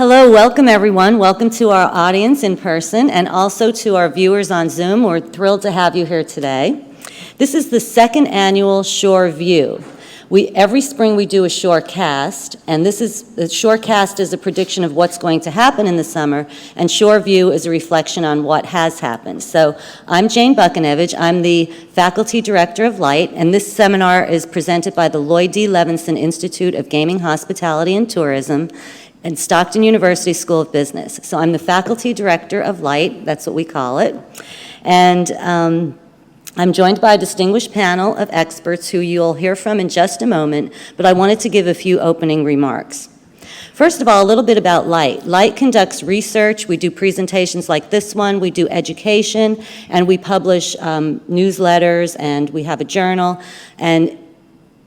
Hello, welcome everyone. Welcome to our audience in person and also to our viewers on Zoom. We're thrilled to have you here today. This is the second annual Shoreview. Every spring we do a Shorecast, and the Shorecast is a prediction of what's going to happen in the summer, and Shoreview is a reflection on what has happened. So I'm Jane Buchanevich. I'm the Faculty Director of Light, and this seminar is presented by the Lloyd D. Levinson Institute of Gaming, Hospitality, and Tourism and Stockton University School of Business. So I'm the Faculty Director of Light, that's what we call it. And I'm joined by a distinguished panel of experts who you'll hear from in just a moment, but I wanted to give a few opening remarks. First of all, a little bit about Light. Light conducts research. We do presentations like this one. We do education, and we publish newsletters, and we have a journal, and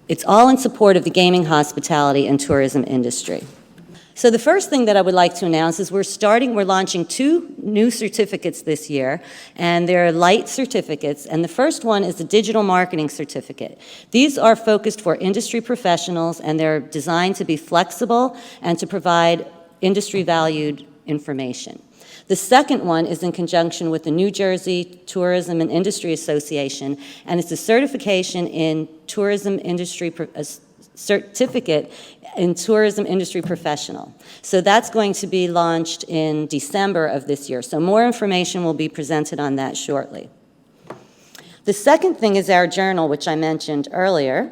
it's all in support of the gaming, hospitality, and tourism industry. So the first thing that I would like to announce is we're launching 2 new certificates this year, and they're Light certificates, and the first one is the digital marketing certificate. These are focused for industry professionals, and they're designed to be flexible and to provide industry-valued information. The second one is in conjunction with the New Jersey Tourism and Industry Association, and it's a certification in tourism industry, certificate in tourism industry professional. So that's going to be launched in December of this year. So more information will be presented on that shortly. The second thing is our journal, which I mentioned earlier.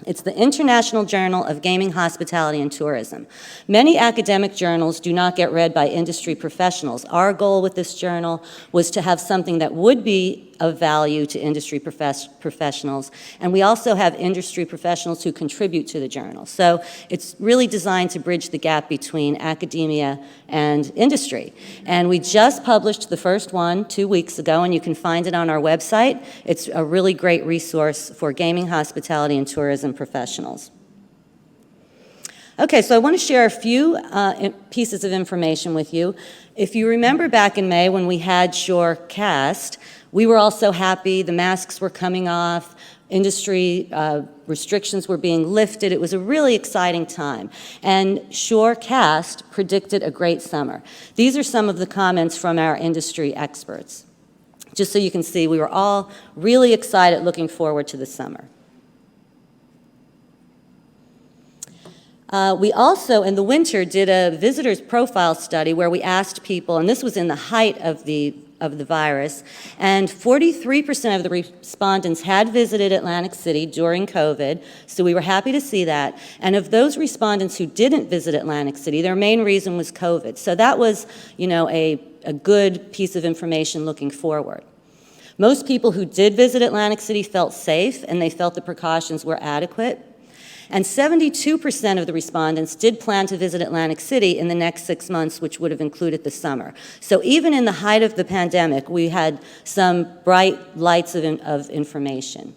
It's the International Journal of Gaming, Hospitality, and Tourism. Many academic journals do not get read by industry professionals. Our goal with this journal was to have something that would be of value to industry professionals, and we also have industry professionals who contribute to the journal. So it's really designed to bridge the gap between academia and industry. And we just published the first one 2 weeks ago, and you can find it on our website. It's a really great resource for gaming, hospitality, and tourism professionals. Okay, so I want to share a few pieces of information with you. If you remember back in May when we had Shorecast, we were all so happy. The masks were coming off. Industry restrictions were being lifted. It was a really exciting time. And Shorecast predicted a great summer. These are some of the comments from our industry experts. Just so you can see, we were all really excited looking forward to the summer. We also, in the winter, did a visitor's profile study where we asked people, and this was in the height of the virus, and 43% of the respondents had visited Atlantic City during COVID, so we were happy to see that. And of those respondents who didn't visit Atlantic City, their main reason was COVID. So that was, a good piece of information looking forward. Most people who did visit Atlantic City felt safe, and they felt the precautions were adequate. And 72% of the respondents did plan to visit Atlantic City in the next 6 months, which would have included the summer. So even in the height of the pandemic, we had some bright lights of information.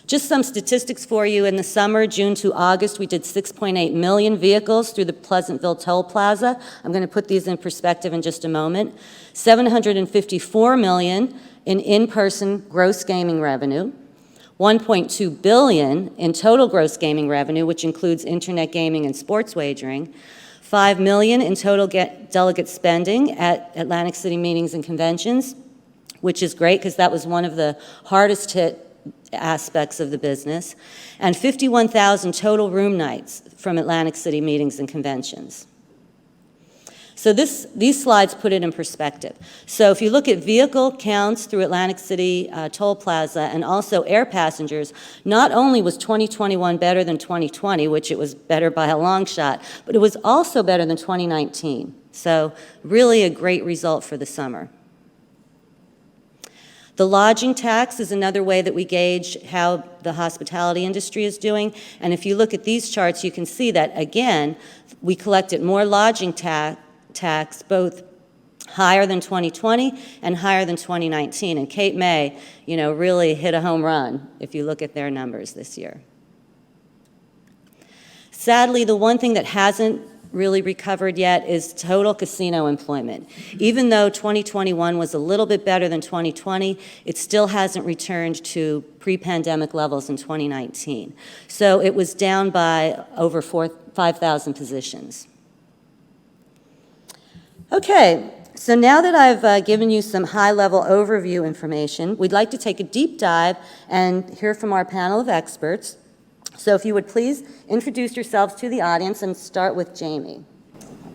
Just some statistics for you. In the summer, June to August, we did 6.8 million vehicles through the Pleasantville Toll Plaza. I'm going to put these in perspective in just a moment. 754 million in-person gross gaming revenue. 1.2 billion in total gross gaming revenue, which includes internet gaming and sports wagering. 5 million in total delegate spending at Atlantic City meetings and conventions, which is great because that was one of the hardest hit aspects of the business. And 51,000 total room nights from Atlantic City meetings and conventions. So these slides put it in perspective. So if you look at vehicle counts through Atlantic City Toll Plaza and also air passengers, not only was 2021 better than 2020, which it was better by a long shot, but it was also better than 2019. So really a great result for the summer. The lodging tax is another way that we gauge how the hospitality industry is doing. And if you look at these charts, you can see that, again, we collected more lodging tax, both higher than 2020 and higher than 2019. And Cape May, really hit a home run if you look at their numbers this year. Sadly, the one thing that hasn't really recovered yet is total casino employment. Even though 2021 was a little bit better than 2020, it still hasn't returned to pre-pandemic levels in 2019. So it was down by over 5,000 positions. Okay, so now that I've given you some high-level overview information, we'd like to take a deep dive and hear from our panel of experts. So if you would please introduce yourselves to the audience and start with Jamie.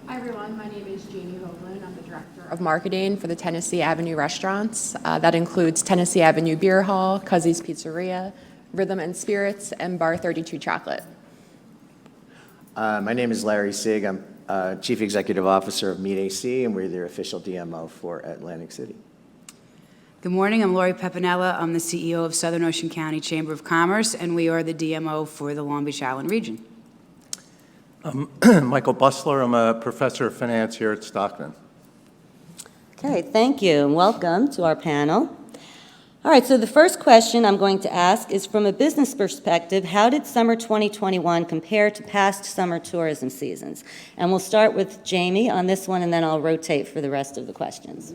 Hi everyone, my name is Jamie Hoagland. I'm the Director of Marketing for the Tennessee Avenue Restaurants. That includes Tennessee Avenue Beer Hall, Cuzzy's Pizzeria, Rhythm and Spirits, and Bar 32 Chocolate. My name is Larry Sig. I'm Chief Executive Officer of Meet AC, and we're the official DMO for Atlantic City. Good morning, I'm Lori Pepinella. I'm the CEO of Southern Ocean County Chamber of Commerce, and we are the DMO for the Long Beach Island region. Michael Bustler. I'm a professor of finance here at Stockton. Okay, thank you, and welcome to our panel. All right, so the first question I'm going to ask is, from a business perspective, how did summer 2021 compare to past summer tourism seasons? And we'll start with Jamie on this one, and then I'll rotate for the rest of the questions.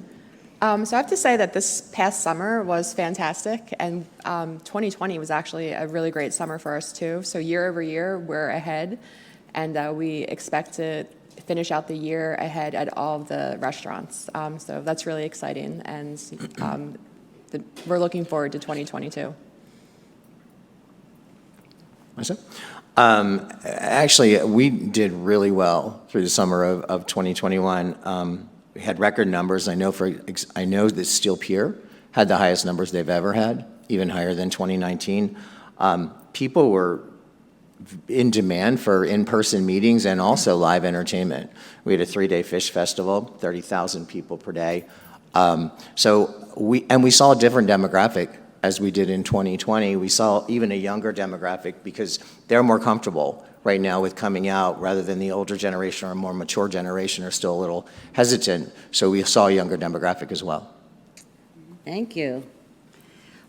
So I have to say that this past summer was fantastic, and 2020 was actually a really great summer for us too. So year over year, we're ahead, and we expect to finish out the year ahead at all of the restaurants. So that's really exciting, and we're looking forward to 2022. Actually, we did really well through the summer of 2021. We had record numbers. I know that Steel Pier had the highest numbers they've ever had, even higher than 2019. People were in demand for in-person meetings and also live entertainment. We had a 3-day fish festival, 30,000 people per day. We saw a different demographic as we did in 2020. We saw even a younger demographic because they're more comfortable right now with coming out, rather than the older generation or a more mature generation are still a little hesitant. So we saw a younger demographic as well. Thank you.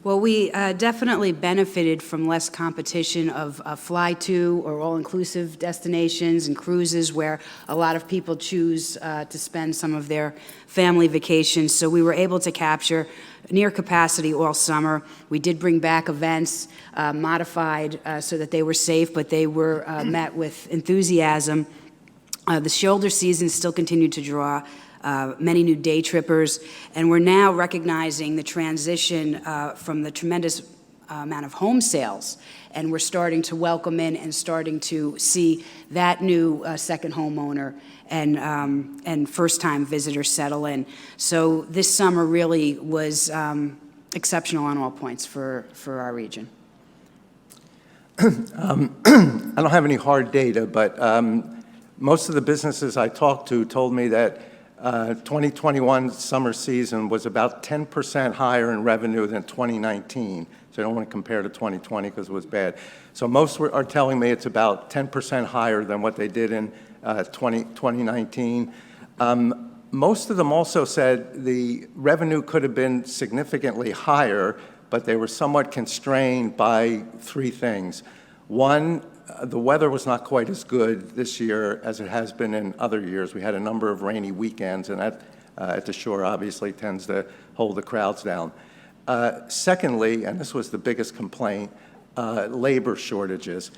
Well, we definitely benefited from less competition of fly-to or all-inclusive destinations and cruises where a lot of people choose to spend some of their family vacations. So we were able to capture near capacity all summer. We did bring back events, modified so that they were safe, but they were met with enthusiasm. The shoulder season still continued to draw many new day trippers, and we're now recognizing the transition from the tremendous amount of home sales, and we're starting to welcome in and starting to see that new second homeowner and first-time visitors settle in. So this summer really was exceptional on all points for our region. I don't have any hard data, but most of the businesses I talked to told me that 2021 summer season was about 10% higher in revenue than 2019. So I don't want to compare to 2020 because it was bad. So most are telling me it's about 10% higher than what they did in 2019. Most of them also said the revenue could have been significantly higher, but they were somewhat constrained by 3 things. One, the weather was not quite as good this year as it has been in other years. We had a number of rainy weekends, and that at the shore obviously tends to hold the crowds down. Secondly, and this was the biggest complaint, labor shortages.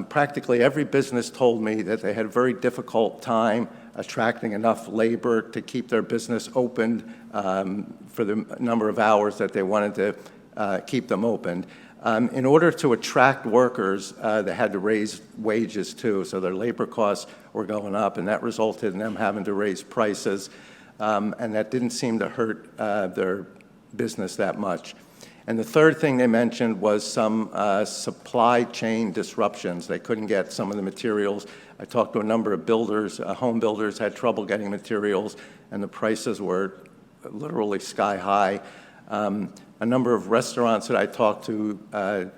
Practically every business told me that they had a very difficult time attracting enough labor to keep their business open for the number of hours that they wanted to keep them open. In order to attract workers, they had to raise wages too, so their labor costs were going up, and that resulted in them having to raise prices, and that didn't seem to hurt their business that much. And the third thing they mentioned was some supply chain disruptions. They couldn't get some of the materials. I talked to a number of builders, home builders had trouble getting materials, and the prices were literally sky high. A number of restaurants that I talked to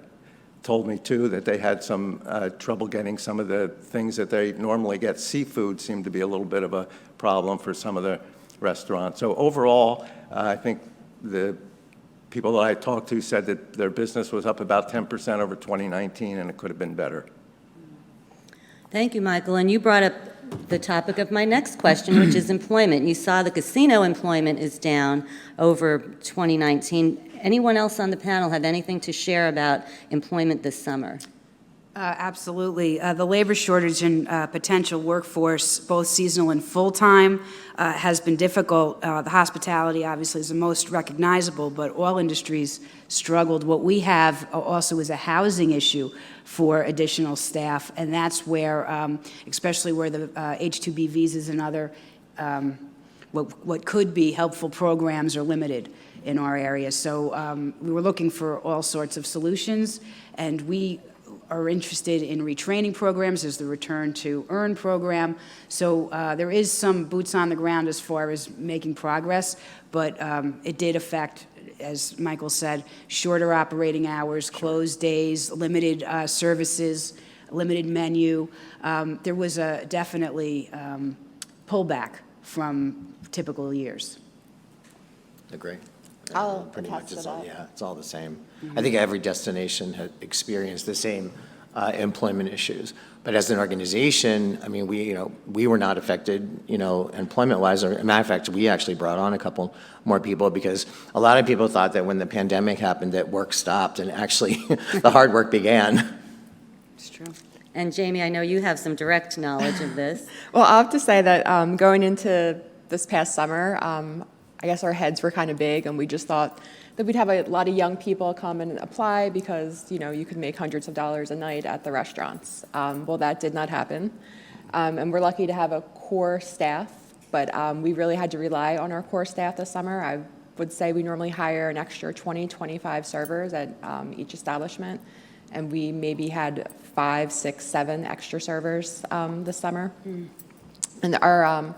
told me too that they had some trouble getting some of the things that they normally get. Seafood seemed to be a little bit of a problem for some of the restaurants. So overall, I think the people that I talked to said that their business was up about 10% over 2019, and it could have been better. Thank you, Michael. And you brought up the topic of my next question, which is employment. You saw the casino employment is down over 2019. Anyone else on the panel have anything to share about employment this summer? Absolutely. The labor shortage and potential workforce, both seasonal and full-time, has been difficult. The hospitality, obviously, is the most recognizable, but all industries struggled. What we have also is a housing issue for additional staff, and that's where, especially where the H-2B visas and other what could be helpful programs are limited in our area. So we were looking for all sorts of solutions, and we are interested in retraining programs. There's the Return to Earn program. So there is some boots on the ground as far as making progress, but it did affect, as Michael said, shorter operating hours, closed days, limited services, limited menu. There was a definitely pullback from typical years. Agree. I'll Pretty attest much, to it's all, that. yeah, it's all the same. I think every destination has experienced the same employment issues. But as an organization, I mean, we were not affected, employment-wise. As a matter of fact, we actually brought on a couple more people because a lot of people thought that when the pandemic happened that work stopped and actually the hard work began. It's true. And Jamie, I know you have some direct knowledge of this. Well, I'll have to say that going into this past summer, I guess our heads were kind of big, and we just thought that we'd have a lot of young people come and apply because, you could make hundreds of dollars a night at the restaurants. Well, that did not happen. And we're lucky to have a core staff, but we really had to rely on our core staff this summer. I would say we normally hire an extra 20, 25 servers at each establishment, and we maybe had 5, 6, 7 extra servers this summer. And our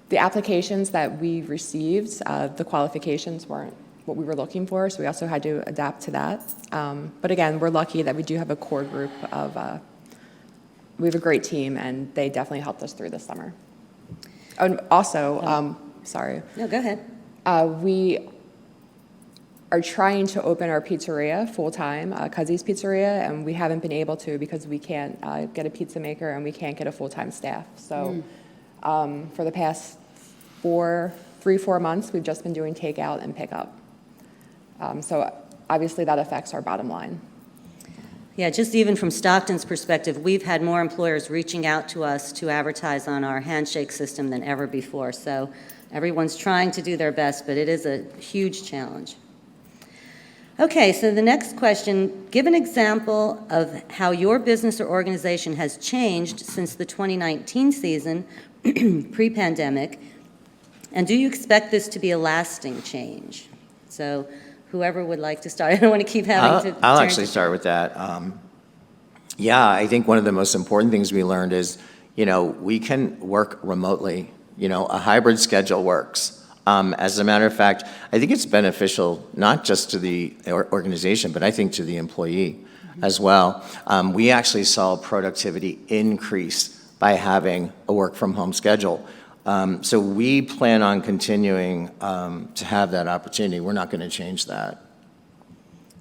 the applications that we received, the qualifications weren't what we were looking for, so we also had to adapt to that. But again, we're lucky that we do have a core group of, we have a great team, and they definitely helped us through this summer. And also, sorry. No, go ahead. We are trying to open our pizzeria full-time, Cuzzy's Pizzeria, and we haven't been able to because we can't get a pizza maker and we can't get a full-time staff. So for the past 4 months, we've just been doing takeout and pickup. So obviously that affects our bottom line. Yeah, just even from Stockton's perspective, we've had more employers reaching out to us to advertise on our handshake system than ever before. So everyone's trying to do their best, but it is a huge challenge. Okay, so the next question, give an example of how your business or organization has changed since the 2019 season, pre-pandemic, and do you expect this to be a lasting change? So whoever would like to start, I don't want to keep having to. I'll turn actually to- start with that. Yeah, I think one of the most important things we learned is, we can work remotely. A hybrid schedule works. As a matter of fact, I think it's beneficial not just to the organization, but I think to the employee as well. We actually saw productivity increase by having a work-from-home schedule. So we plan on continuing to have that opportunity. We're not going to change that.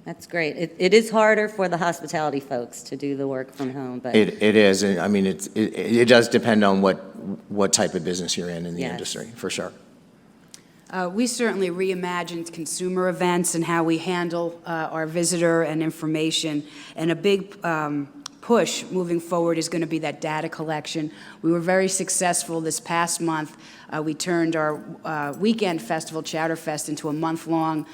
That's great. It is harder for the hospitality folks to do the work from home, but. It is. And I mean, it does depend on what type of business you're in the Yes. industry, for sure. We certainly reimagined consumer events and how we handle our visitor and information, and a big push moving forward is going to be that data collection. We were very successful this past month. We turned our weekend festival, Chowderfest, into a month-long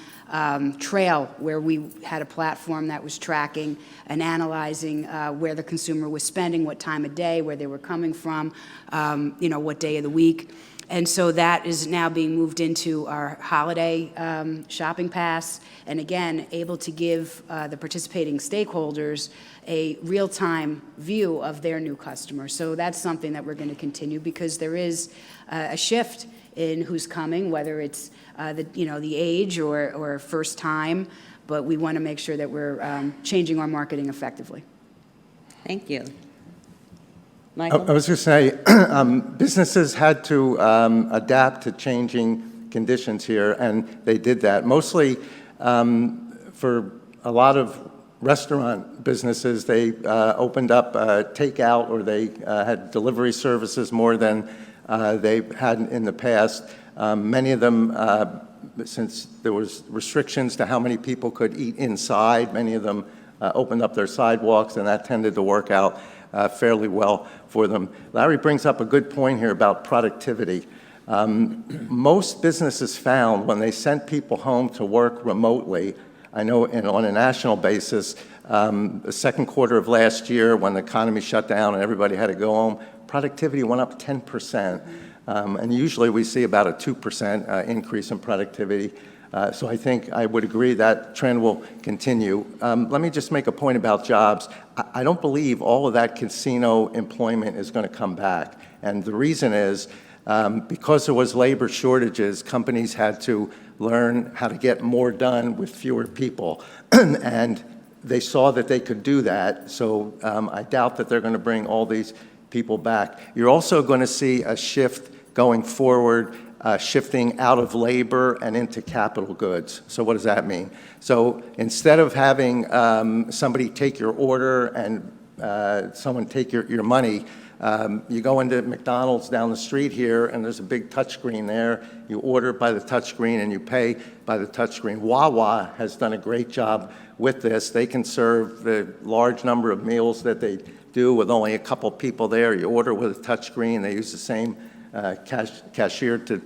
trail where we had a platform that was tracking and analyzing where the consumer was spending, what time of day, where they were coming from, what day of the week. And so that is now being moved into our holiday shopping pass, and again, able to give the participating stakeholders a real-time view of their new customers. So that's something that we're going to continue because there is a shift in who's coming, whether it's the age or first time, but we want to make sure that we're changing our marketing effectively. Thank you. I Michael? was just say, businesses had to adapt to changing conditions here, and they did that. Mostly for a lot of restaurant businesses, they opened up takeout, or they had delivery services more than they've had in the past. Many of them, since there was restrictions to how many people could eat inside, many of them opened up their sidewalks, and that tended to work out fairly well for them. Larry brings up a good point here about productivity. Most businesses found when they sent people home to work remotely, I know on a national basis, the second quarter of last year when the economy shut down and everybody had to go home, productivity went up 10%. And usually we see about a 2% increase in productivity. So I think I would agree that trend will continue. Let me just make a point about jobs. I don't believe all of that casino employment is going to come back. And the reason is because there was labor shortages, companies had to learn how to get more done with fewer people. And they saw that they could do that. So I doubt that they're going to bring all these people back. You're also going to see a shift going forward, shifting out of labor and into capital goods. So what does that mean? So instead of having somebody take your order and someone take your money, you go into McDonald's down the street here, and there's a big touchscreen there. You order by the touchscreen, and you pay by the touchscreen. Wawa has done a great job with this. They can serve the large number of meals that they do with only a couple people there. You order with a touchscreen. They use the same cashier to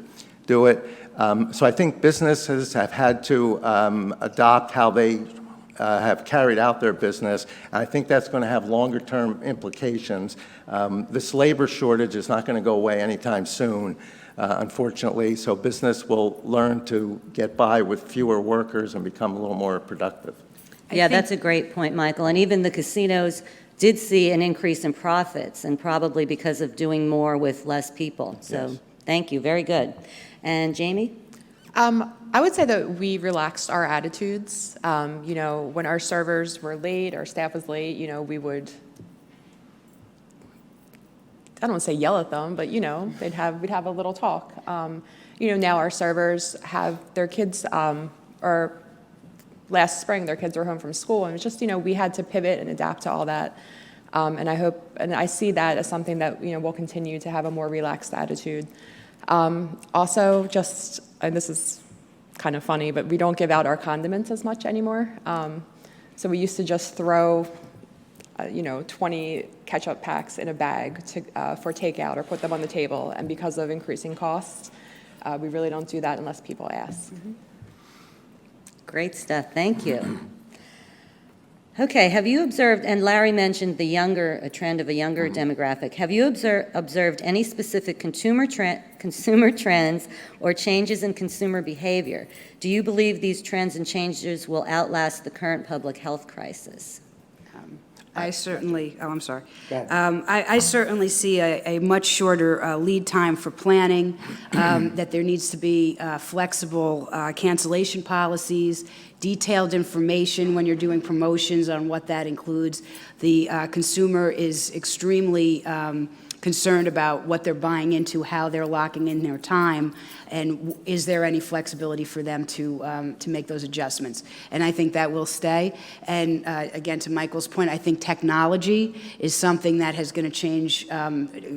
do it. So I think businesses have had to adopt how they have carried out their business, and I think that's going to have longer-term implications. This labor shortage is not going to go away anytime soon, unfortunately, so business will learn to get by with fewer workers and become a little more productive. Yeah, that's a great point, Michael. And even the casinos did see an increase in profits, and probably because of doing more with less people. So Yes. Thank you, very good. And Jamie? I would say that we relaxed our attitudes. You know, when our servers were late, our staff was late, you know, we would, I don't want to say yell at them, but, you know, we'd have a little talk. You know, now our servers have their kids, or last spring, their kids were home from school, and it's just, you know, we had to pivot and adapt to all that. And I hope, and I see that as something that, you know, we'll continue to have a more relaxed attitude. Also, just, and this is kind of funny, but we don't give out our condiments as much anymore. So we used to just throw, you know, 20 ketchup packs in a bag for takeout or put them on the table. And because of increasing costs, we really don't do that unless people ask. Mm-hmm. Great stuff, thank you. Okay, have you observed, and Larry mentioned a trend of a younger demographic. Have you observed any specific consumer trends or changes in consumer behavior? Do you believe these trends and changes will outlast the current public health crisis? I certainly, oh, I'm sorry. Go ahead. I certainly see a much shorter lead time for planning, that there needs to be flexible cancellation policies, detailed information when you're doing promotions on what that includes. The consumer is extremely concerned about what they're buying into, how they're locking in their time, and is there any flexibility for them to make those adjustments. And I think that will stay. And again, to Michael's point, I think technology is something that is going to change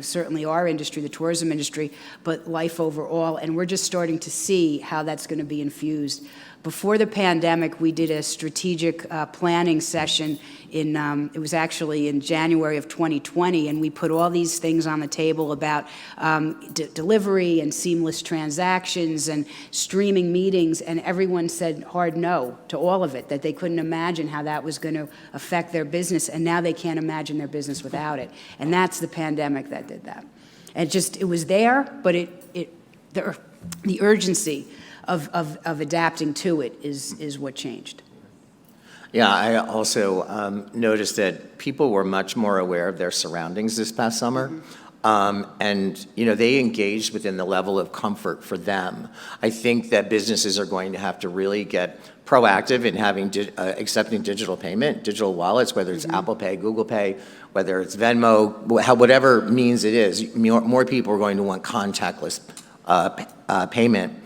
certainly our industry, the tourism industry, but life overall. And we're just starting to see how that's going to be infused. Before the pandemic, we did a strategic planning session it was actually in January of 2020, and we put all these things on the table about delivery and seamless transactions and streaming meetings, and everyone said hard no to all of it, that they couldn't imagine how that was going to affect their business, and now they can't imagine their business without it. And that's the pandemic that did that. And it was there, but the urgency of adapting to it is what changed. Yeah, I also noticed that people were much more aware of their surroundings this past summer. And, you know, they engaged within the level of comfort for them. I think that businesses are going to have to really get proactive in having accepting digital payment, digital wallets, whether it's Apple Pay, Google Pay, whether it's Venmo, whatever means it is. More people are going to want contactless payment.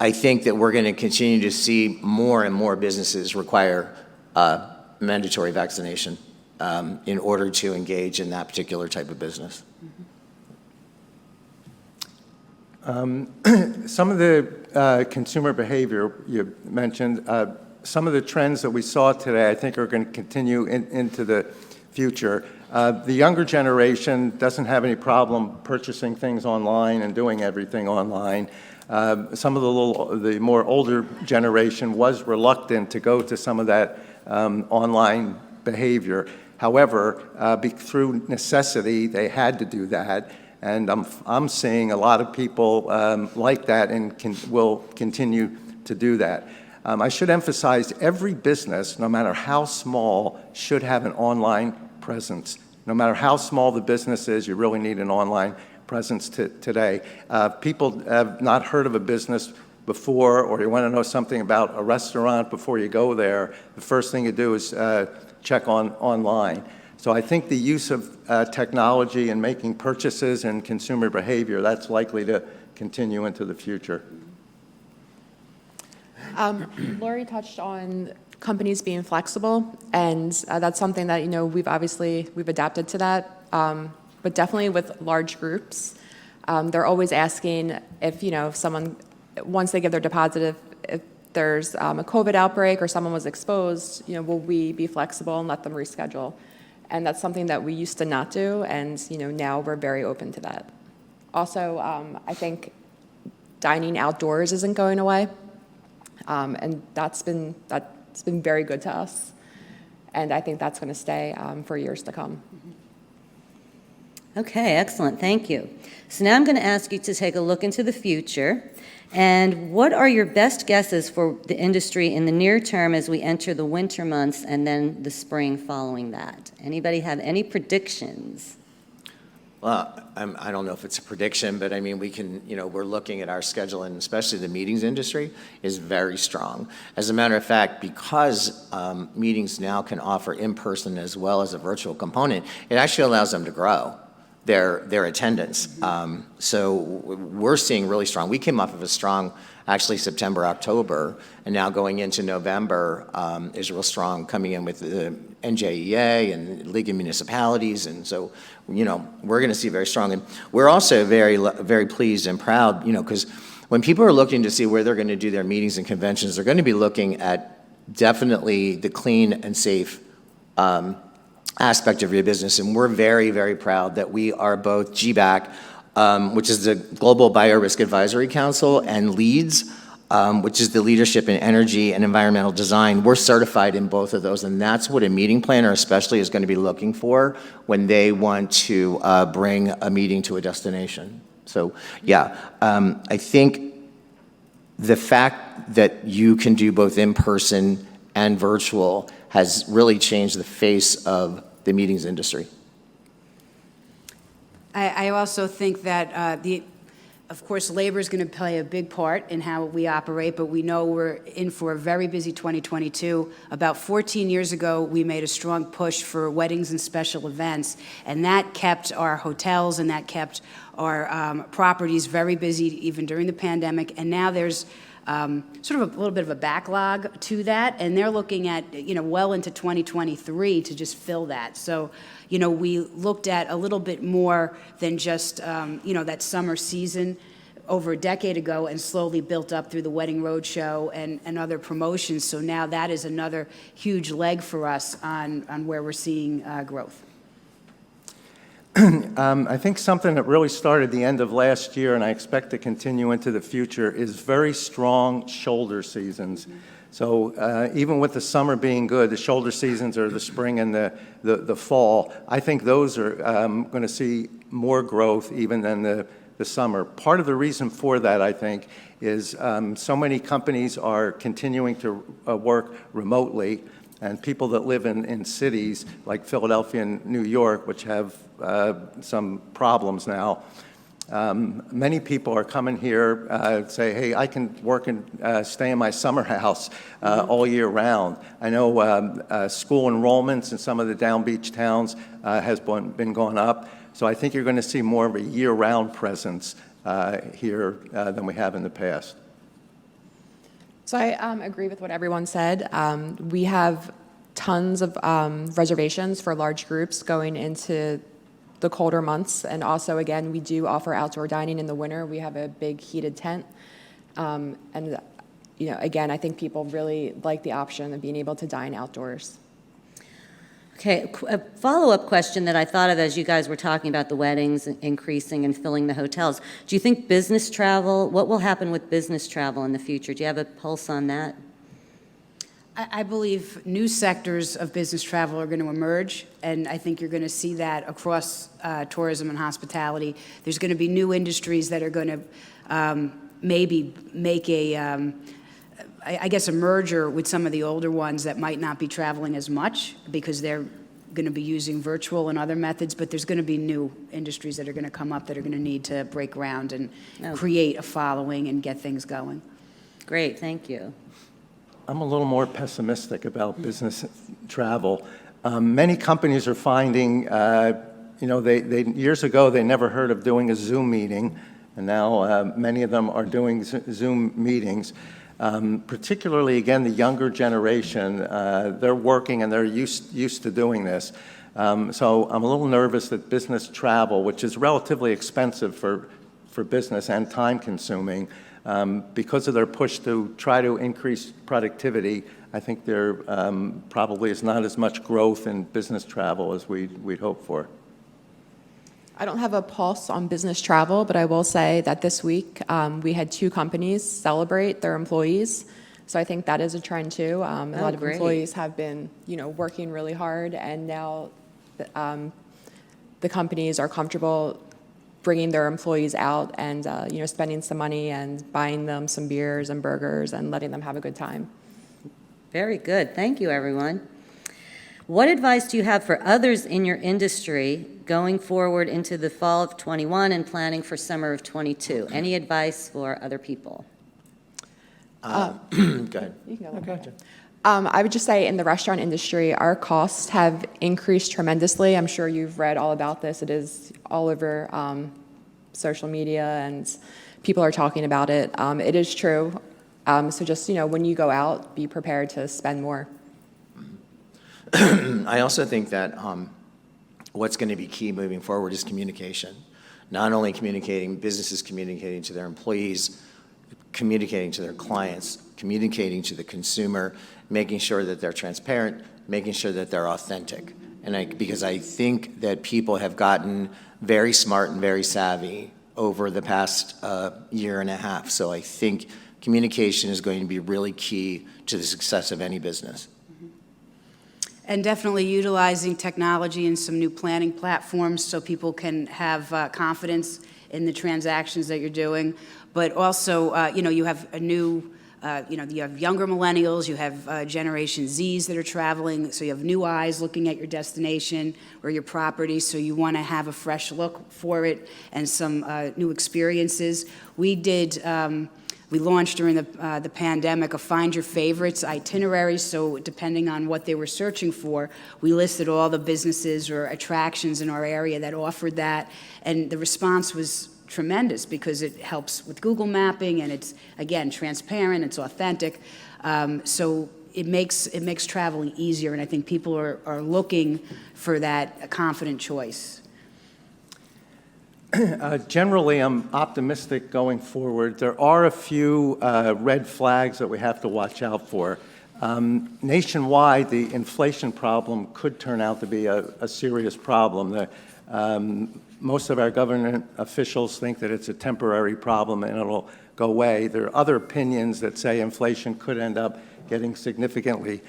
I think that we're going to continue to see more and more businesses require mandatory vaccination in order to engage in that particular type of business. Some of the consumer behavior you mentioned, some of the trends that we saw today, I think, are going to continue into the future. The younger generation doesn't have any problem purchasing things online and doing everything online. Some of the more older generation was reluctant to go to some of that online behavior. However, through necessity, they had to do that. And I'm seeing a lot of people like that and will continue to do that. I should emphasize every business, no matter how small, should have an online presence. No matter how small the business is, you really need an online presence today. People have not heard of a business before, or you want to know something about a restaurant before you go there, the first thing you do is check online. So I think the use of technology in making purchases and consumer behavior, that's likely to continue into the future. Lori touched on companies being flexible, and that's something that, we've adapted to that. But definitely with large groups, they're always asking if someone, once they give their deposit, if there's a COVID outbreak or someone was exposed, will we be flexible and let them reschedule? And that's something that we used to not do, and now we're very open to that. Also, I think dining outdoors isn't going away, and that's been very good to us, and I think that's going to stay for years to come. Okay, excellent, thank you. So now I'm going to ask you to take a look into the future, and what are your best guesses for the industry in the near term as we enter the winter months and then the spring following that? Anybody have any predictions? Well, I don't know if it's a prediction, but I mean, we can, we're looking at our schedule, and especially the meetings industry is very strong. As a matter of fact, because meetings now can offer in-person as well as a virtual component, it actually allows them to grow their attendance. So we're seeing really strong. We came off of a strong, actually September, October, and now going into November is real strong, coming in with the NJEA and League of Municipalities, and so we're going to see very strong. And we're also very, very pleased and proud, because when people are looking to see where they're going to do their meetings and conventions, they're going to be looking at definitely the clean and safe aspect of your business, and we're very, very proud that we are both GBAC, which is the Global Biorisk Advisory Council, and LEEDS, which is the Leadership in Energy and Environmental Design. We're certified in both of those, and that's what a meeting planner especially is going to be looking for when they want to bring a meeting to a destination. So yeah, I think the fact that you can do both in-person and virtual has really changed the face of the meetings industry. I also think that of course, labor is going to play a big part in how we operate, but we know we're in for a very busy 2022. About 14 years ago, we made a strong push for weddings and special events, and that kept our hotels and that kept our properties very busy even during the pandemic. And now there's sort of a little bit of a backlog to that, and they're looking at, well into 2023 to just fill that. So, we looked at a little bit more than just, that summer season over a decade ago and slowly built up through the Wedding Roadshow and other promotions. So now that is another huge leg for us on where we're seeing growth. I think something that really started the end of last year, and I expect to continue into the future, is very strong shoulder seasons. So even with the summer being good, the shoulder seasons are the spring and the fall. I think those are going to see more growth even than the summer. Part of the reason for that, I think, is so many companies are continuing to work remotely, and people that live in cities like Philadelphia and New York, which have some problems now, many people are coming here, say, hey, I can work and stay in my summer house all year round. I know school enrollments in some of the down beach towns has been going up, so I think you're going to see more of a year-round presence here than we have in the past. So I agree with what everyone said. We have tons of reservations for large groups going into the colder months, and also, again, we do offer outdoor dining in the winter. We have a big heated tent, and again, I think people really like the option of being able to dine outdoors. Okay, a follow-up question that I thought of as you guys were talking about the weddings increasing and filling the hotels. Do you think business travel, what will happen with business travel in the future? Do you have a pulse on that? I believe new sectors of business travel are going to emerge, and I think you're going to see that across tourism and hospitality. There's going to be new industries that are going to maybe make I guess, a merger with some of the older ones that might not be traveling as much because they're going to be using virtual and other methods, but there's going to be new industries that are going to come up that are going to need to break ground and create a following and get things going. Great, thank you. I'm a little more pessimistic about business travel. Many companies are finding, years ago, they never heard of doing a Zoom meeting, and now many of them are doing Zoom meetings. Particularly, again, the younger generation, they're working and they're used to doing this. So I'm a little nervous that business travel, which is relatively expensive for business and time-consuming, because of their push to try to increase productivity, I think there probably is not as much growth in business travel as we'd hope for. I don't have a pulse on business travel, but I will say that this week we had 2 companies celebrate their employees. So I think that is a trend too. A lot of employees have been, working really hard, and now the companies are comfortable bringing their employees out and spending some money and buying them some beers and burgers and letting them have a good time. Very good. Thank you, everyone. What advice do you have for others in your industry going forward into the fall of 21 and planning for summer of 22? Any advice for other people? Go ahead. You can go. I would just say in the restaurant industry, our costs have increased tremendously. I'm sure you've read all about this. It is all over social media, and people are talking about it. It is true. So just, when you go out, be prepared to spend more. I also think that what's going to be key moving forward is communication. Not only businesses communicating to their employees, communicating to their clients, communicating to the consumer, making sure that they're transparent, making sure that they're authentic. Because I think that people have gotten very smart and very savvy over the past year and a half. So I think communication is going to be really key to the success of any business. And definitely utilizing technology and some new planning platforms so people can have confidence in the transactions that you're doing. But also, you have a new, you have younger millennials, you have Generation Zs that are traveling, so you have new eyes looking at your destination or your property, so you want to have a fresh look for it and some new experiences. We launched during the pandemic a Find Your Favorites itinerary, so depending on what they were searching for, we listed all the businesses or attractions in our area that offered that, and the response was tremendous because it helps with Google mapping, and it's, again, transparent, it's authentic, so it makes traveling easier, and I think people are looking for that confident choice. Generally, I'm optimistic going forward. There are a few red flags that we have to watch out for. Nationwide, the inflation problem could turn out to be a serious problem. Most of our government officials think that it's a temporary problem and it'll go away. There are other opinions that say inflation could end up getting significantly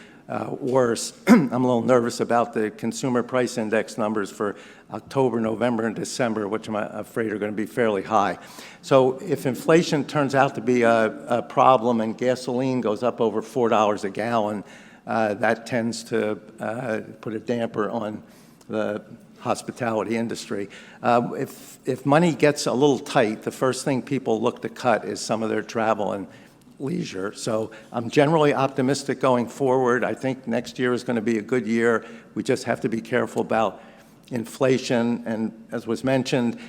worse. I'm a little nervous about the consumer price index numbers for October, November, and December, which I'm afraid are going to be fairly high. So if inflation turns out to be a problem and gasoline goes up over $4 a gallon, that tends to put a damper on the hospitality industry. If money gets a little tight, the first thing people look to cut is some of their travel and leisure. So I'm generally optimistic going forward. I think next year is going to be a good year. We just have to be careful about inflation. And as was mentioned,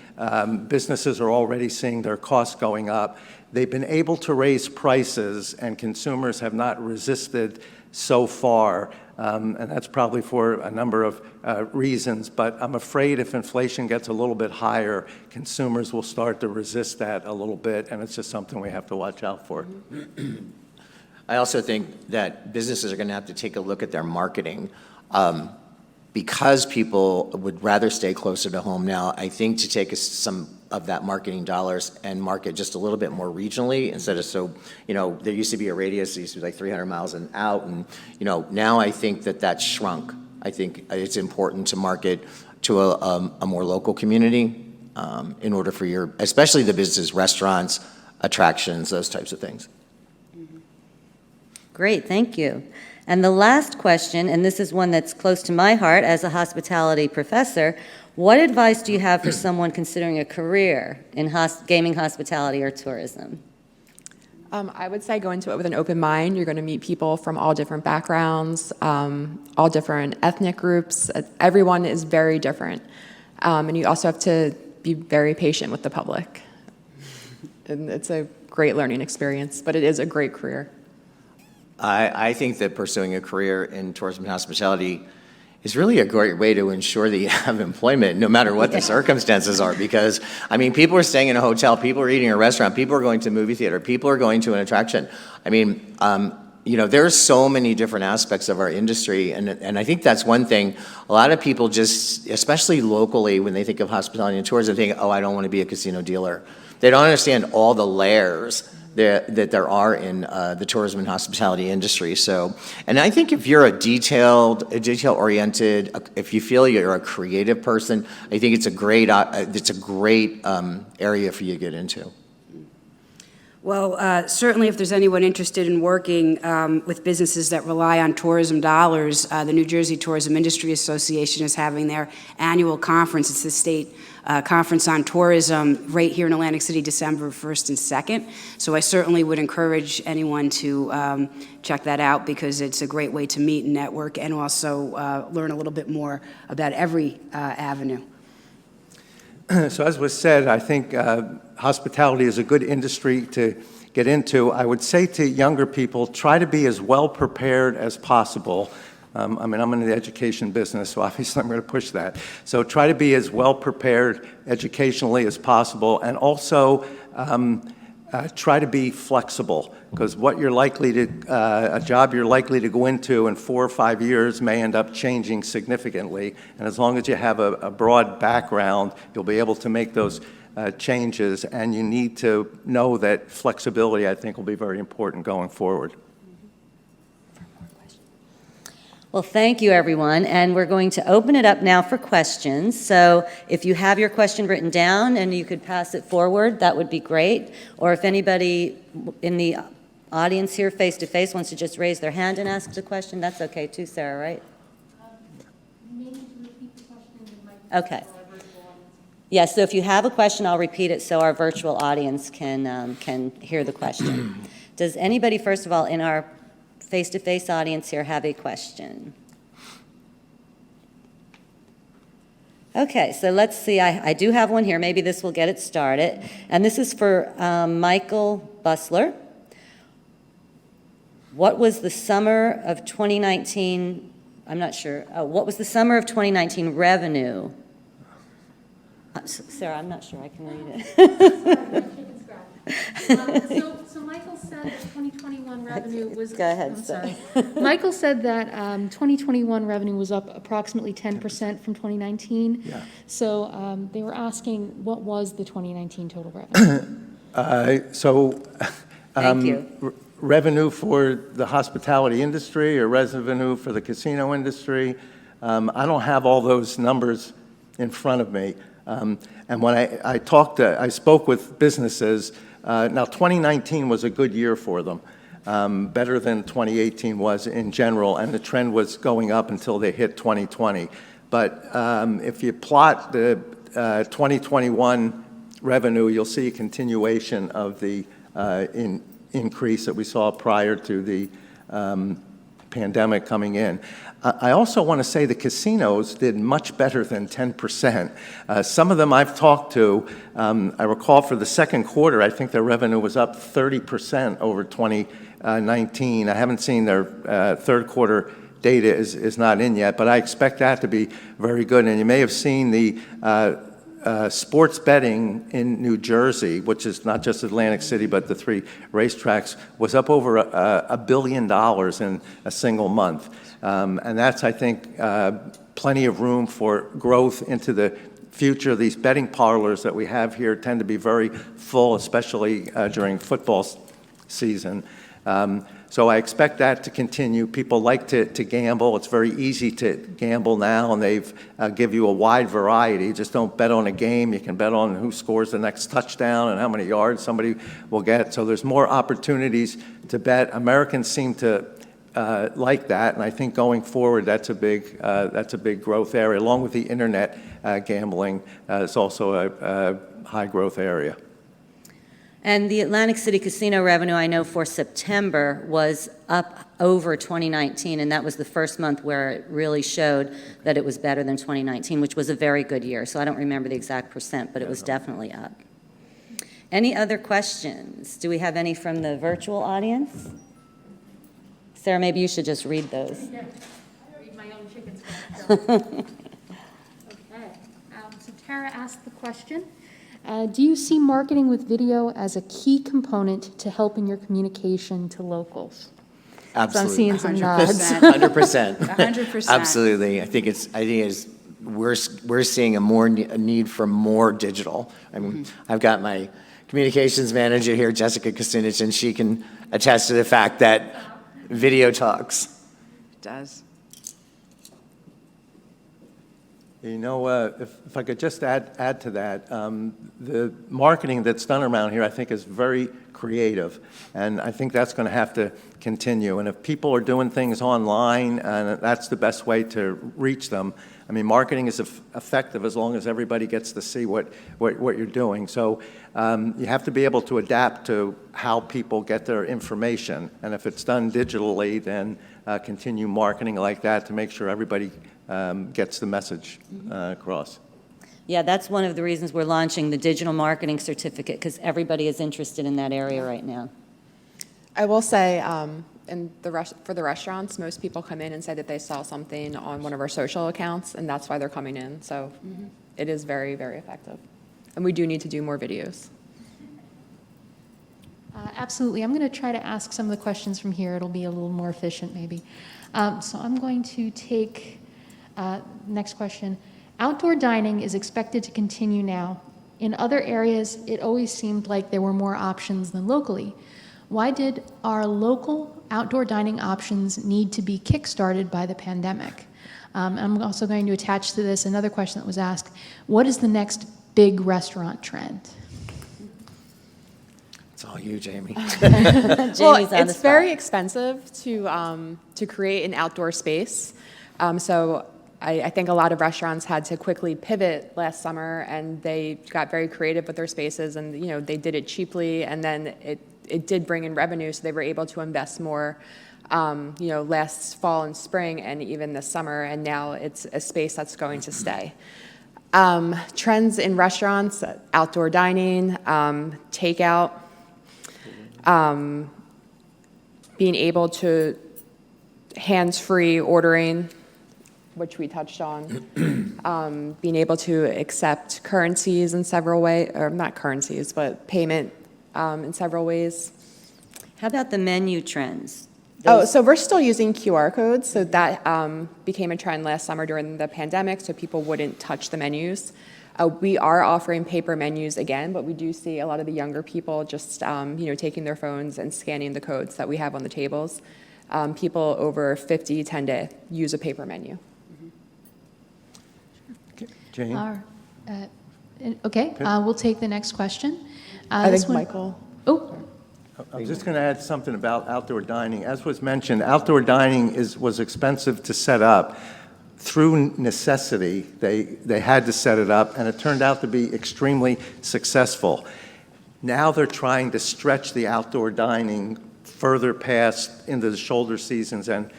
businesses are already seeing their costs going up. They've been able to raise prices, and consumers have not resisted so far. And that's probably for a number of reasons. But I'm afraid if inflation gets a little bit higher, consumers will start to resist that a little bit, and it's just something we have to watch out for. I also think that businesses are going to have to take a look at their marketing. Because people would rather stay closer to home now, I think to take some of that marketing dollars and market just a little bit more regionally instead of there used to be a radius, it used to be like 300 miles and out, and, now I think that that's shrunk. I think it's important to market to a more local community in order for especially the businesses, restaurants, attractions, those types of things. Great, thank you. And the last question, and this is one that's close to my heart as a hospitality professor, what advice do you have for someone considering a career in gaming, hospitality, or tourism? I would say go into it with an open mind. You're going to meet people from all different backgrounds, all different ethnic groups. Everyone is very different. And you also have to be very patient with the public. And it's a great learning experience, but it is a great career. I think that pursuing a career in tourism and hospitality is really a great way to ensure that you have employment no matter what the circumstances are, because, people are staying in a hotel, people are eating in a restaurant, people are going to a movie theater, people are going to an attraction. There's so many different aspects of our industry, and I think that's one thing. A lot of people just, especially locally, when they think of hospitality and tourism, think, oh, I don't want to be a casino dealer. They don't understand all the layers that there are in the tourism and hospitality industry. So, and I think if you're a detail-oriented, if you feel you're a creative person, I think it's a great area for you to get into. Well, certainly if there's anyone interested in working with businesses that rely on tourism dollars, the New Jersey Tourism Industry Association is having their annual conference. It's the state conference on tourism right here in Atlantic City, December 1st and 2nd. So I certainly would encourage anyone to check that out, because it's a great way to meet and network and also learn a little bit more about every avenue. So as was said, I think hospitality is a good industry to get into. I would say to younger people, try to be as well prepared as possible. I'm in the education business, so obviously I'm going to push that. So try to be as well prepared educationally as possible, and also try to be flexible, because what you're likely to, a job you're likely to go into in 4 or 5 years may end up changing significantly. And as long as you have a broad background, you'll be able to make those changes, and you need to know that flexibility, I think, will be very important going forward. Well, thank you, everyone, and we're going to open it up now for questions. So if you have your question written down and you could pass it forward, that would be great. Or if anybody in the audience here face-to-face wants to just raise their hand and ask the question, that's okay too, Sarah, right? Maybe to repeat the question, Okay. Yes, so if you have a question, I'll repeat it so our virtual audience can hear the question. Does anybody, first of all, in our face-to-face audience here have a question? Okay, so let's see. I do have one here. Maybe this will get it started. And this is for Michael Busler. What was the summer of 2019? I'm not sure. What was the summer of 2019 revenue? Sarah, I'm not sure I can read it. So Michael said that 2021 revenue was... Go ahead, I'm sorry. Michael said that 2021 revenue was up approximately 10% from 2019. Yeah. So they were asking, what was the 2019 total revenue? Thank you. Revenue for the hospitality industry or revenue for the casino industry. I don't have all those numbers in front of me. And when I spoke with businesses, now 2019 was a good year for them, better than 2018 was in general, and the trend was going up until they hit 2020. But if you plot the 2021 revenue, you'll see a continuation of the increase that we saw prior to the pandemic coming in. I also want to say the casinos did much better than 10%. Some of them I've talked to, I recall for the second quarter, I think their revenue was up 30% over 2019. I haven't seen their third quarter data is not in yet, but I expect that to be very good. And you may have seen the sports betting in New Jersey, which is not just Atlantic City, but the 3 racetracks, was up over $1 billion in a single month. And that's, I think, plenty of room for growth into the future. These betting parlors that we have here tend to be very full, especially during football season. So I expect that to continue. People like to gamble. It's very easy to gamble now, and they've give you a wide variety. Just don't bet on a game. You can bet on who scores the next touchdown and how many yards somebody will get. So there's more opportunities to bet. Americans seem to like that, and I think going forward, that's a big growth area. Along with the internet gambling, it's also a high growth area. And the Atlantic City casino revenue, I know for September, was up over 2019, and that was the first month where it really showed that it was better than 2019, which was a very good year. So I don't remember the exact percent, but it was definitely up. Any other questions? Do we have any from the virtual audience? Sarah, maybe you should just read those. Yeah, I read my own chicken scratch. Okay, so Tara asked the question, do you see marketing with video as a key component to helping your communication to locals? Absolutely. So I'm seeing some nods. 100%. 100%. Absolutely. I think we're seeing a need for more digital. I mean, I've got my communications manager here, Jessica Kucinich, and she can attest to the fact that video talks. It does. You know, if I could just add to that, the marketing that's done around here, I think, is very creative, and I think that's going to have to continue. And if people are doing things online, and that's the best way to reach them, I mean, marketing is effective as long as everybody gets to see what you're doing. So you have to be able to adapt to how people get their information, and if it's done digitally, then continue marketing like that to make sure everybody gets the message across. Yeah, that's one of the reasons we're launching the digital marketing certificate, because everybody is interested in that area right now. I will say, for the restaurants, most people come in and say that they saw something on one of our social accounts, and that's why they're coming in. So it is very, very effective. And we do need to do more videos. Absolutely. I'm going to try to ask some of the questions from here. It'll be a little more efficient, maybe. So I'm going to take next question. Outdoor dining is expected to continue now. In other areas, it always seemed like there were more options than locally. Why did our local outdoor dining options need to be kickstarted by the pandemic? I'm also going to attach to this another question that was asked. What is the next big restaurant trend? It's all you, Jamie. Jamie's on the It's very spot. expensive to create an outdoor space. So I think a lot of restaurants had to quickly pivot last summer, and they got very creative with their spaces, and they did it cheaply, and then it did bring in revenue, so they were able to invest more. Last fall and spring, and even this summer, and now it's a space that's going to stay. Trends in restaurants: outdoor dining, takeout, being able to hands-free ordering, which we touched on, being able to accept currencies in several ways, or not currencies, but payment in several ways. How about the menu trends? So we're still using QR codes. So that became a trend last summer during the pandemic, so people wouldn't touch the menus. We are offering paper menus again, but we do see a lot of the younger people just taking their phones and scanning the codes that we have on the tables. People over 50 tend to use a paper menu. Jane? Okay, we'll take the next question. I This think one- Michael. Oh, I was just going to add something about outdoor dining. As was mentioned, outdoor dining was expensive to set up. Through necessity, they had to set it up, and it turned out to be extremely successful. Now they're trying to stretch the outdoor dining further past into the shoulder seasons and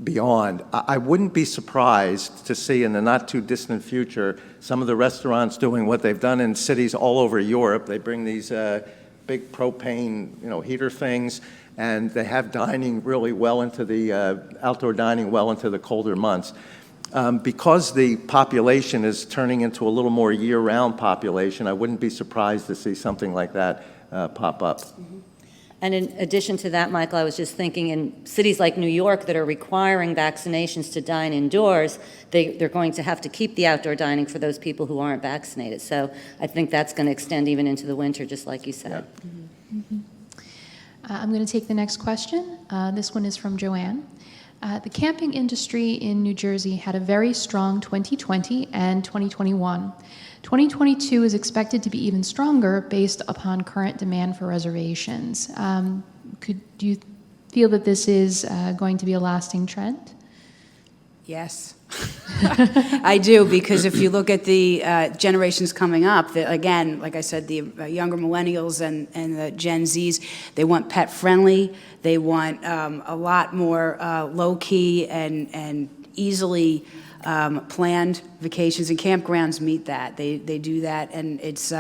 beyond. I wouldn't be surprised to see in the not-too-distant future some of the restaurants doing what they've done in cities all over Europe. They bring these big propane, heater things, and they have dining really well into the outdoor dining well into the colder months. Because the population is turning into a little more year-round population, I wouldn't be surprised to see something like that pop up. And in addition to that, Michael, I was just thinking in cities like New York that are requiring vaccinations to dine indoors, they're going to have to keep the outdoor dining for those people who aren't vaccinated. So I think that's going to extend even into the winter, just like you said. I'm going to take the next question. This one is from Joanne. The camping industry in New Jersey had a very strong 2020 and 2021. 2022 is expected to be even stronger based upon current demand for reservations. Do you feel that this is going to be a lasting trend? Yes. I do, because if you look at the generations coming up, again, like I said, the younger millennials and the Gen Zs, they want pet-friendly, they want a lot more low-key and easily planned vacations, and campgrounds meet that. They do that, and it's,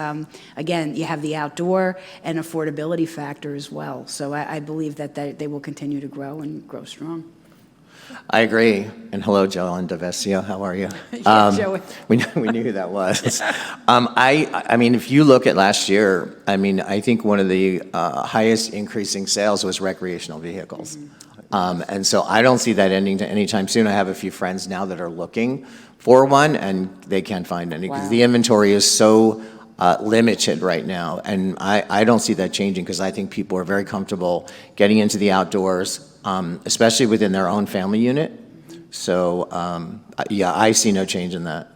again, you have the outdoor and affordability factor as well. So I believe that they will continue to grow and grow strong. I agree. And hello, Joellen DeVesio. How are you? Joey. We knew who that was. I mean, if you look at last year, I mean, I think one of the highest increasing sales was recreational vehicles. And so I don't see that ending anytime soon. I have a few friends now that are looking for one, and they can't find any because the inventory is so limited right now. And I don't see that changing because I think people are very comfortable getting into the outdoors, especially within their own family unit. So, yeah, I see no change in that.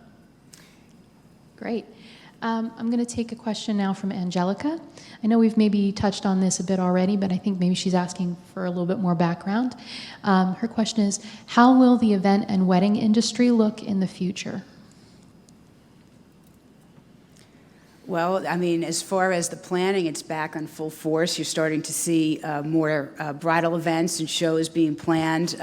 Great. I'm going to take a question now from Angelica. I know we've maybe touched on this a bit already, but I think maybe she's asking for a little bit more background. Her question is, how will the event and wedding industry look in the future? Well, I mean, as far as the planning, it's back on full force. You're starting to see more bridal events and shows being planned.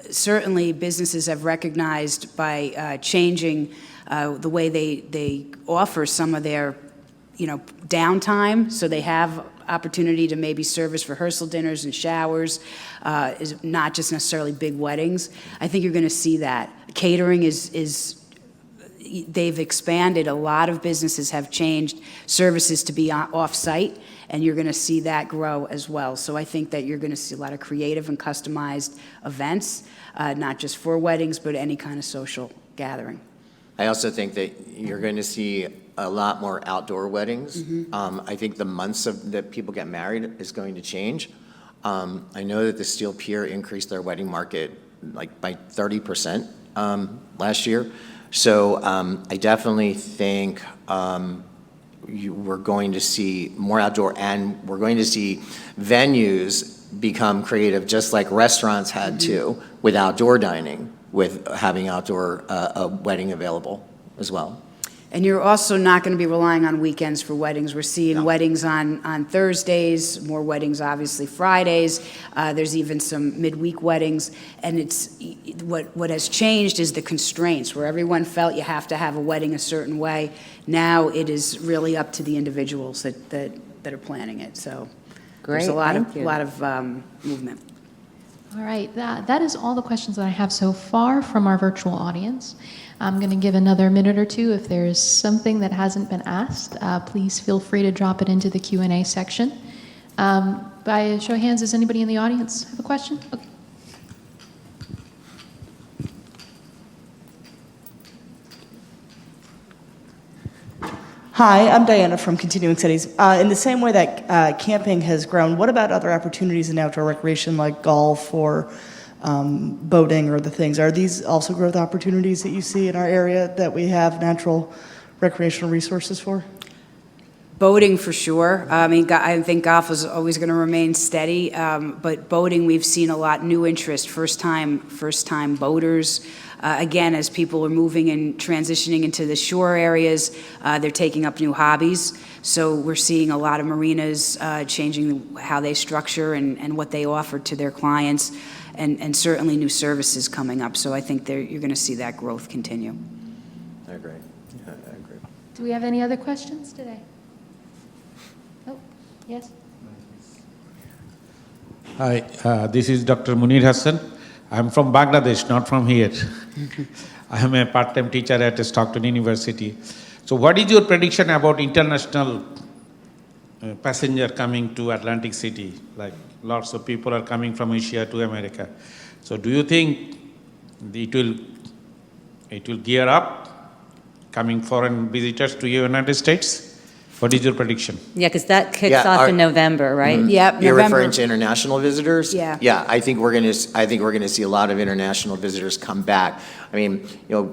Certainly, businesses have recognized by changing the way they offer some of their, downtime, so they have opportunity to maybe service rehearsal dinners and showers, is not just necessarily big weddings. I think you're going to see that. Catering is they've expanded. A lot of businesses have changed services to be off-site, and you're going to see that grow as well. So I think that you're going to see a lot of creative and customized events, not just for weddings, but any kind of social gathering. I also think that you're going to see a lot more outdoor weddings. I think the months that people get married is going to change. I know that the Steel Pier increased their wedding market like by 30% last year. So I definitely think we're going to see more outdoor, and we're going to see venues become creative, just like restaurants had to with outdoor dining, with having outdoor wedding available as well. And you're also not going to be relying on weekends for weddings. We're seeing weddings on Thursdays, more weddings obviously Fridays. There's even some midweek weddings. And it's what has changed is the constraints, where everyone felt you have to have a wedding a certain way. Now it is really up to the individuals that are planning it. So there's a lot of movement. All right, that is all the questions that I have so far from our virtual audience. I'm going to give another minute or two. If there's something that hasn't been asked, please feel free to drop it into the Q&A section. By a show of hands, does anybody in the audience have a question? Okay. Hi, I'm Diana from Continuing Studies. In the same way that camping has grown, what about other opportunities in outdoor recreation like golf or boating or the things? Are these also growth opportunities that you see in our area that we have natural recreational resources for? Boating for sure. I mean, I think golf is always going to remain steady, but boating, we've seen a lot new interest, first-time boaters. Again, as people are moving and transitioning into the shore areas, they're taking up new hobbies. So we're seeing a lot of marinas changing how they structure and what they offer to their clients, and certainly new services coming up. So I think you're going to see that growth continue. I agree. Yeah, I agree. Do we have any other questions today? Oh, yes. Hi, this is Dr. Munir Hassan. I'm from Bangladesh, not from here. I am a part-time teacher at Stockton University. So what is your prediction about international passenger coming to Atlantic City? Like lots of people are coming from Asia to America. So do you think it will gear up coming foreign visitors to United States? What is your prediction? Yeah, because that kicks Yeah, off our- in November, right? Yep, You're November. referring to international visitors? Yeah. Yeah, I think we're going to see a lot of international visitors come back. I mean,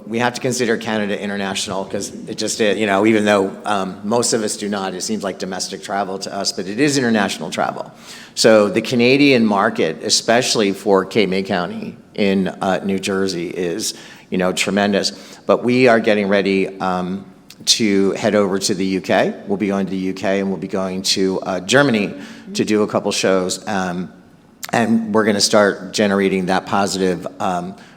we have to consider Canada international because it just is, even though most of us do not, it seems like domestic travel to us, but it is international travel. So the Canadian market, especially for Cape May County in New Jersey, is, tremendous. But we are getting ready to head over to the UK. We'll be going to the UK and we'll be going to Germany to do a couple shows. And we're going to start generating that positive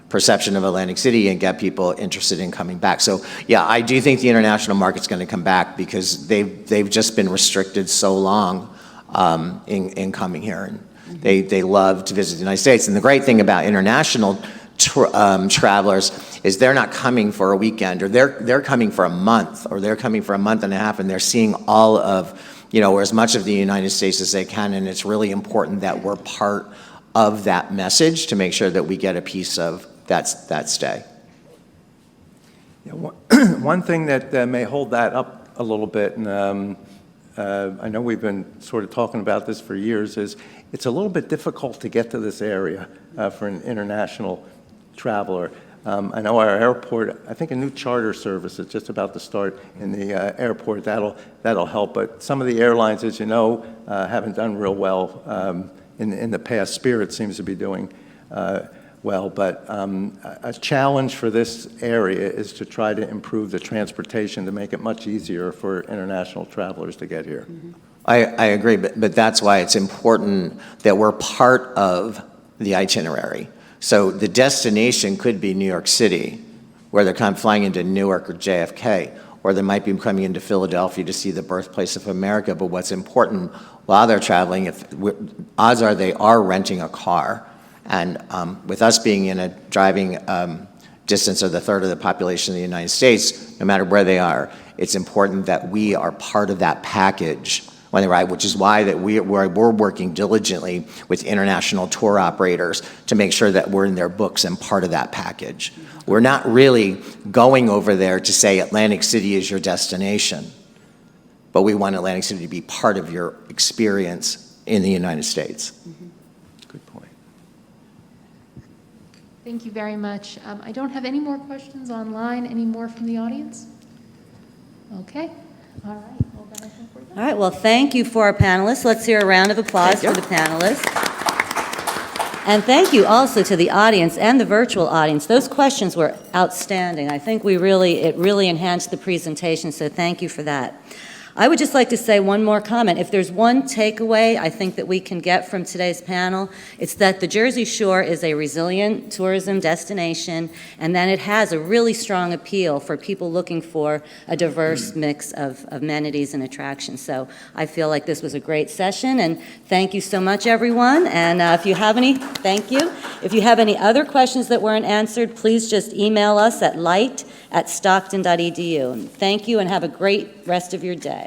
perception of Atlantic City and get people interested in coming back. So yeah, I do think the international market's going to come back because they've just been restricted so long in coming here. And they love to visit the United States. And the great thing about international travelers is they're not coming for a weekend, or they're coming for a month, or they're coming for a month and a half, and they're seeing all of, or as much of the United States as they can, and it's really important that we're part of that message to make sure that we get a piece of that stay. Yeah, one thing that may hold that up a little bit, and I know we've been sort of talking about this for years, is it's a little bit difficult to get to this area for an international traveler. I know our airport, I think a new charter service is just about to start in the airport. That'll help. But some of the airlines, as you know, haven't done real well in the past. Spirit seems to be doing well. But a challenge for this area is to try to improve the transportation to make it much easier for international travelers to get here. I agree, but that's why it's important that we're part of the itinerary. So the destination could be New York City, where they're flying into Newark or JFK, or they might be coming into Philadelphia to see the birthplace of America. But what's important while they're traveling, odds are they are renting a car. And with us being in a driving distance of the third of the population of the United States, no matter where they are, it's important that we are part of that package when they ride, which is why that we're working diligently with international tour operators to make sure that we're in their books and part of that package. We're not really going over there to say Atlantic City is your destination, but we want Atlantic City to be part of your experience in the United States. Good point. Thank you very much. I don't have any more questions online. Any more from the audience? Okay. All right. Well, then I think we're done. All right, well, thank you for our panelists. Let's hear a round of applause for the panelists. And thank you also to the audience and the virtual audience. Those questions were outstanding. I think it really enhanced the presentation, so thank you for that. I would just like to say one more comment. If there's one takeaway I think that we can get from today's panel, it's that the Jersey Shore is a resilient tourism destination, and that it has a really strong appeal for people looking for a diverse mix of amenities and attractions. So I feel like this was a great session, and thank you so much, everyone. And if you have any, thank you. If you have any other questions that weren't answered, please just email us at light@stockton.edu. And thank you, and have a great rest of your day.